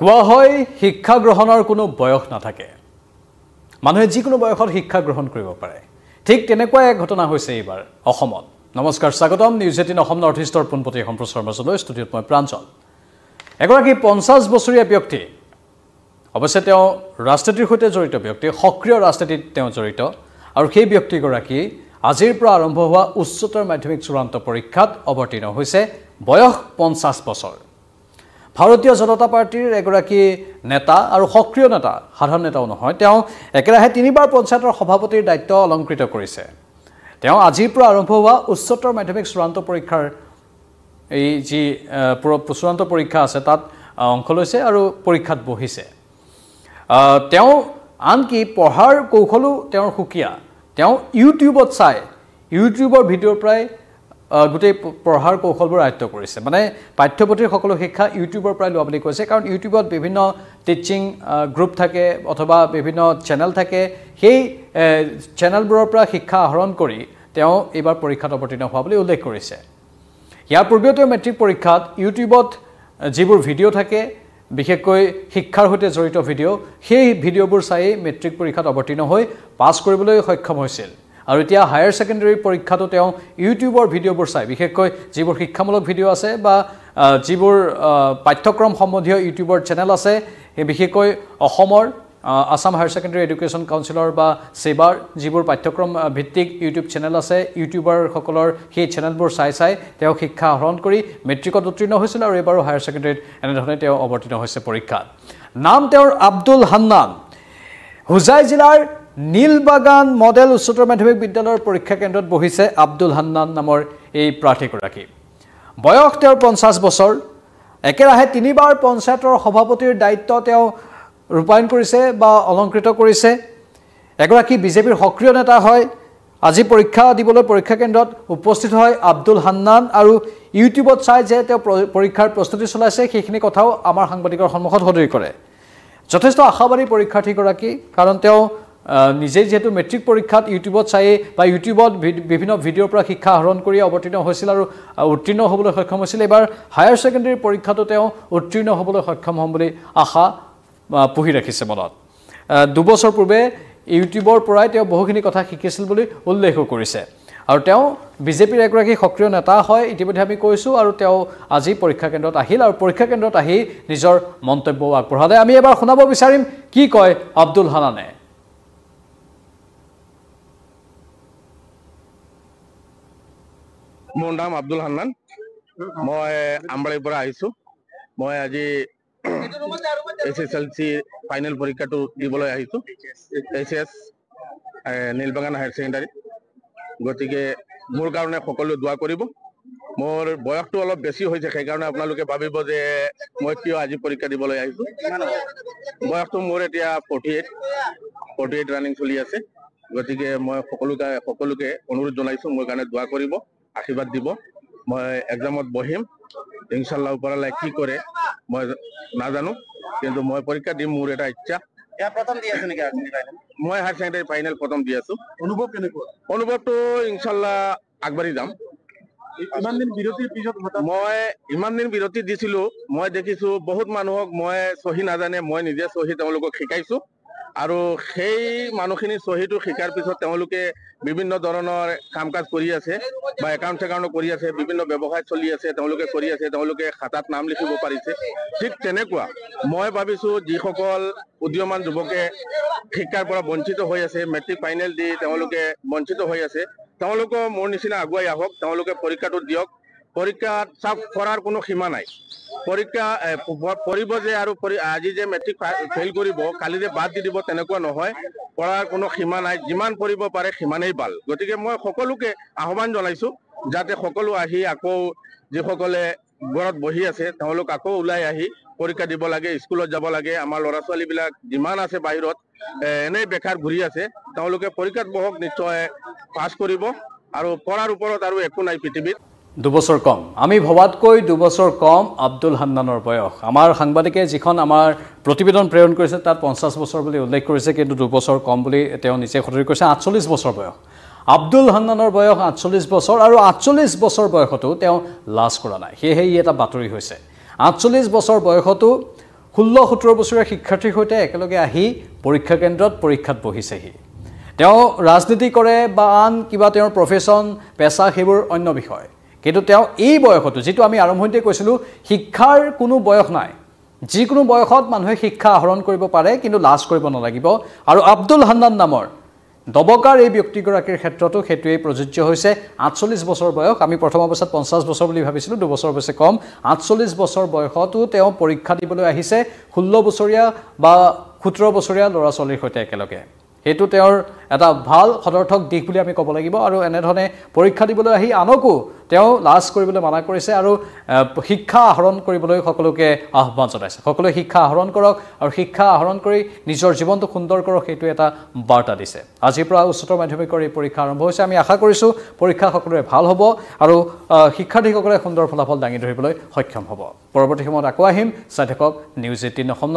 কোৱা হয় শিক্ষা গ্ৰহণৰ কোনো বয়স নাথাকে মানুহে যিকোনো বয়সত শিক্ষা গ্ৰহণ কৰিব পাৰে ঠিক তেনেকুৱা এক ঘটনা হৈছে এইবাৰ অসমত নমস্কাৰ স্বাগতম নিউজ 18 অসম নৰ্থ ইষ্টৰ পোনপতি সম্প্ৰচাৰ মাজলৈ ষ্টুডিঅত মই প্ৰাঞ্জল এগৰাকী 50 বছৰীয়া ব্যক্তি অৱশ্যে তেওঁ ৰাজনীতিৰ সৈতে জড়িত ব্যক্তি সক্ৰিয় ৰাজনীতিত তেওঁ জড়িত আৰু সেই ব্যক্তিগৰাকী আজিৰ পৰা আৰম্ভ হোৱা উচ্চতৰ মাধ্যমিক চূড়ান্ত পৰীক্ষাত অৱতীৰ্ণ হৈছে বয়স 50 বছৰ ভাৰতীয় জনতা পাৰ্টিৰ এগৰাকী নেতা আৰু সক্ৰিয় নেতা সাধাৰণ নেতাও নহয় তেওঁ একেৰাহে তিনিবাৰ পঞ্চায়তৰ সভাপতিৰ দায়িত্ব অলংকৃত কৰিছে তেওঁ আজিৰ পৰা আৰম্ভ হোৱা উচ্চতৰ মাধ্যমিক চূড়ান্ত পৰীক্ষাৰ এই যি চূড়ান্ত পৰীক্ষা আছে তাত অংশ লৈছে আৰু পৰীক্ষাত বহিছে তেওঁ আনকি পঢ়াৰ কৌশলো তেওঁৰ সুকীয়া তেওঁ ইউটিউবত চাই ইউটিউবৰ ভিডিঅ'ৰ প্ৰায় গোটেই পঢ়াৰ কৌশলবোৰ আয়ত্ত কৰিছে মানে পাঠ্যপুথিৰ সকলো শিক্ষা ইউটিউবৰ পৰাই লোৱা বুলি কৈছে কাৰণ ইউটিউবত বিভিন্ন টিচিং গ্ৰুপ থাকে অথবা বিভিন্ন চেনেল থাকে সেই চেনেলবোৰৰ পৰা শিক্ষা আহৰণ কৰি তেওঁ এইবাৰ পৰীক্ষাত অৱতীৰ্ণ হোৱা বুলি উল্লেখ কৰিছে ইয়াৰ পূৰ্বেও তেওঁ মেট্ৰিক পৰীক্ষাত ইউটিউবত যিবোৰ ভিডিঅ' থাকে বিশেষকৈ শিক্ষাৰ সৈতে জড়িত ভিডিঅ' সেই ভিডিঅ'বোৰ চাই মেট্ৰিক পৰীক্ষাত অৱতীৰ্ণ হৈ পাছ কৰিবলৈ সক্ষম হৈছিল আৰু এতিয়া হায়াৰ সেকেন্ডাৰী পৰীক্ষাটো তেওঁ ইউটিউবৰ ভিডিঅ'বোৰ চাই বিশেষকৈ যিবোৰ শিক্ষামূলক ভিডিঅ' আছে বা যিবোৰ পাঠ্যক্ৰম সম্বন্ধীয় ইউটিউবৰ চেনেল আছে বিশেষকৈ অসমৰ আসাম হায়াৰ সেকেন্ডাৰী এডুকেশ্যন কাউন্সিলৰ বা সেবাৰ যিবোৰ পাঠ্যক্ৰম ভিত্তিক ইউটিউব চেনেল আছে ইউটিউবাৰসকলৰ সেই চেনেলবোৰ চাই তেওঁ শিক্ষা আহৰণ কৰি মেট্ৰিকত উত্তীৰ্ণ হৈছিল আৰু এবাৰো হায়াৰ সেকেন্ডাৰীত এনেধৰণে তেওঁ অৱতীৰ্ণ হৈছে পৰীক্ষাত নাম তেওঁৰ আব্দুল হান্নান হুজাই জিলাৰ নীলবাগান মডেল উচ্চতৰ মাধ্যমিক বিদ্যালয়ৰ পৰীক্ষা কেন্দ্ৰত বহিছে আব্দুল হান্নান নামৰ এই প্ৰাৰ্থীগৰাকী বয়স তেওঁৰ 50 বছৰ একেৰাহে তিনিবাৰ পঞ্চায়তৰ সভাপতিৰ দায়িত্ব তেওঁ ৰূপায়ণ কৰিছে বা অলংকৃত কৰিছে এগৰাকী বিজেপিৰ সক্ৰিয় নেতা হয় আজি পৰীক্ষা দিবলৈ পৰীক্ষা কেন্দ্ৰত উপস্থিত হয় আব্দুল হান্নান আৰু ইউটিউবত চাই যে তেওঁ পৰীক্ষাৰ প্ৰস্তুতি চলাইছে সেইখিনি কথাও আমাৰ সাংবাদিকৰ সন্মুখত সদৰি কৰে যথেষ্ট আশাবাদী পৰীক্ষাৰ্থীগৰাকী কাৰণ তেওঁ নিজে যেহেতু মেট্ৰিক পৰীক্ষাত ইউটিউবত চাই বা ইউটিউবত বিভিন্ন ভিডিঅ'ৰ পৰা শিক্ষা আহৰণ কৰি অৱতীৰ্ণ হৈছিল আৰু উত্তীৰ্ণ হ'বলৈ সক্ষম হৈছিল এবাৰ হায়াৰ সেকেন্ডাৰী পৰীক্ষাটো তেওঁ উত্তীৰ্ণ হ'বলৈ সক্ষম হ'ম বুলি আশা পুহি ৰাখিছে মনত দুবছৰ পূৰ্বে ইউটিউবৰ পৰাই তেওঁ বহুখিনি কথা শিকিছিল বুলি উল্লেখ কৰিছে আৰু তেওঁ বিজেপিৰ এগৰাকী সক্ৰিয় নেতা হয় ইতিমধ্যে আমি কৈছোঁ আৰু তেওঁ আজি পৰীক্ষা কেন্দ্ৰত আহিল আৰু পৰীক্ষা কেন্দ্ৰত আহি নিজৰ মন্তব্য আগবঢ়ালে আমি এবাৰ শুনাব বিচাৰিম কি কয় আব্দুল হান্নানে মোৰ নাম আব্দুল হান্নান মই আমবাৰীৰ পৰা আহিছোঁ মই আজি SSLC ফাইনেল পৰীক্ষাটো দিবলৈ আহিছোঁ HS নীলবাগান হায়াৰ সেকেন্ডাৰী গতিকে মোৰ কাৰণে সকলো দোৱা কৰিব মোৰ বয়সটো অলপ বেছি হৈছে সেইকাৰণে আপোনালোকে ভাবিব যে মই কিয় আজি পৰীক্ষা দিবলৈ আহিছোঁ বয়সটো মোৰ এতিয়া 48 ৰানিং চলি আছে গতিকে মই সকলোকে অনুৰোধ জনাইছোঁ মোৰ কাৰণে দোৱা কৰিব আশীৰ্বাদ দিব মই এক্সামত বহিম ইনশাআল্লাহ ওপৰলৈ কি কৰে মই নাজানো কিন্তু মই পৰীক্ষা দিম মোৰ এটা ইচ্ছা প্ৰথম দি আছো নেকি মই হায়াৰ সেকেন্ডাৰী ফাইনেল প্ৰথম দি আছো অনুভৱ কেনেকুৱা অনুভৱটো ইনশাআল্লাহ আগবাঢ়ি যাম ইমান দিন বিৰতিৰ পিছত মই ইমান দিন বিৰতি দিছিলোঁ মই দেখিছোঁ বহুত মানুহক মই চহী নাজানে মই নিজে চহী তেওঁলোকক শিকাইছোঁ আৰু সেই মানুহখিনি চহীটো শিকাৰ পিছত তেওঁলোকে বিভিন্ন ধৰণৰ কাম কাজ কৰি আছে বা একাউণ্ট কৰি আছে বিভিন্ন ব্যৱসায় চলি আছে তেওঁলোকে কৰি আছে তেওঁলোকে খাতাত নাম লিখিব পাৰিছে ঠিক তেনেকুৱা মই ভাবিছোঁ যিসকল উদীয়মান যুৱকে শিক্ষাৰ পৰা বঞ্চিত হৈ আছে মেট্ৰিক ফাইনেল দি তেওঁলোকে বঞ্চিত হৈ আছে তেওঁলোকে মোৰ নিচিনা আগুৱাই আহক তেওঁলোকে পৰীক্ষাটো দিয়ক পৰীক্ষাত চাপ কৰাৰ কোনো সীমা নাই পৰীক্ষা পঢ়িব যে আৰু আজি যে মেট্ৰিক ফেইল কৰিব কালি যে বাদ দি দিব তেনেকুৱা নহয় পঢ়াৰ কোনো সীমা নাই যিমান পঢ়িব পাৰে সিমানেই ভাল গতিকে মই সকলোকে আহ্বান জনাইছোঁ যাতে সকলো আহি আকৌ যিসকলে ঘৰত বহি আছে তেওঁলোক আকৌ ওলাই আহি পৰীক্ষা দিব লাগে স্কুলত যাব লাগে আমাৰ ল'ৰা ছোৱালীবিলাক যিমান আছে বাহিৰত এনেই বেকাৰ ঘূৰি আছে তেওঁলোকে পৰীক্ষাত বহক নিশ্চয় পাছ কৰিব আৰু পঢ়াৰ ওপৰত আৰু একো নাই পৃথিৱীত দুবছৰ কম আমি ভবাতকৈ দুবছৰ কম আব্দুল হান্নানৰ বয়স আমাৰ সাংবাদিকে যিখন আমাৰ প্ৰতিবেদন প্ৰেৰণ কৰিছে তাত 50 বছৰ বুলি উল্লেখ কৰিছে কিন্তু দুবছৰ কম বুলি তেওঁ নিজে সদৰি কৰিছে 48 বছৰ বয়স আব্দুল হান্নানৰ বয়স 48 বছৰ আৰু 48 বছৰ বয়সতো তেওঁ লাজ কৰা নাই সেয়েহে ই এটা বাতৰি হৈছে 48 বছৰ বয়সতো 16-17 বছৰীয়া শিক্ষাৰ্থীৰ সৈতে একেলগে আহি পৰীক্ষা কেন্দ্ৰত পৰীক্ষাত বহিছেহি তেওঁ ৰাজনীতি কৰে বা আন কিবা তেওঁৰ প্ৰফেশ্যন পেছা সেইবোৰ অন্য বিষয় কিন্তু তেওঁ এই বয়সতো যেটো আমি আৰম্ভণিতে কৈছিলো শিক্ষাৰ কোনো বয়স নাই যিকোনো বয়সত মানুহে শিক্ষা আহৰণ কৰিব পাৰে কিন্তু লাজ কৰিব নালাগিব আৰু আব্দুল হান্নান নামৰ দবকাৰ এই ব্যক্তিগৰাকীৰ ক্ষেত্ৰতো হেতুৱে প্ৰযোজ্য হৈছে 48 বছৰ বয়স আমি প্ৰথম অৱস্থাত 50 বছৰ বুলি ভাবিছিলো 2 বছৰ বেছি কম 48 বছৰ বয়সতো তেওঁ পৰীক্ষা দিবলৈ আহিছে 16 বছৰীয়া বা 17 বছৰীয়া ল'ৰা ছোৱালীৰ সৈতে একেলগে হেতু তেওঁৰ এটা ভাল সদৰ্থক দিশ বুলি আমি ক'ব লাগিব আৰু এনে ধৰণে পৰীক্ষা দিবলৈ আহি আনকো তেওঁ লাজ কৰিবলৈ মানা কৰিছে আৰু শিক্ষা আহৰণ কৰিবলৈ সকলোকে আহ্বান জনাইছে সকলোৱে শিক্ষা আহৰণ কৰক আৰু শিক্ষা আহৰণ কৰি নিজৰ জীৱনটো সুন্দৰ কৰক হেতু এটা বাৰ্তা দিছে আজিৰ পৰা উচ্চতৰ মাধ্যমিকৰ এই পৰীক্ষা আৰম্ভ হৈছে আমি আশা কৰিছো পৰীক্ষা সকলোৰে ভাল হ'ব আৰু শিক্ষাৰ্থীসকলে সুন্দৰ ফলাফল দাঙি ধৰিবলৈ সক্ষম হ'ব পৰৱৰ্তী সময়ত আকৌ আহিম চাই থাকক নিউজ 18 অসম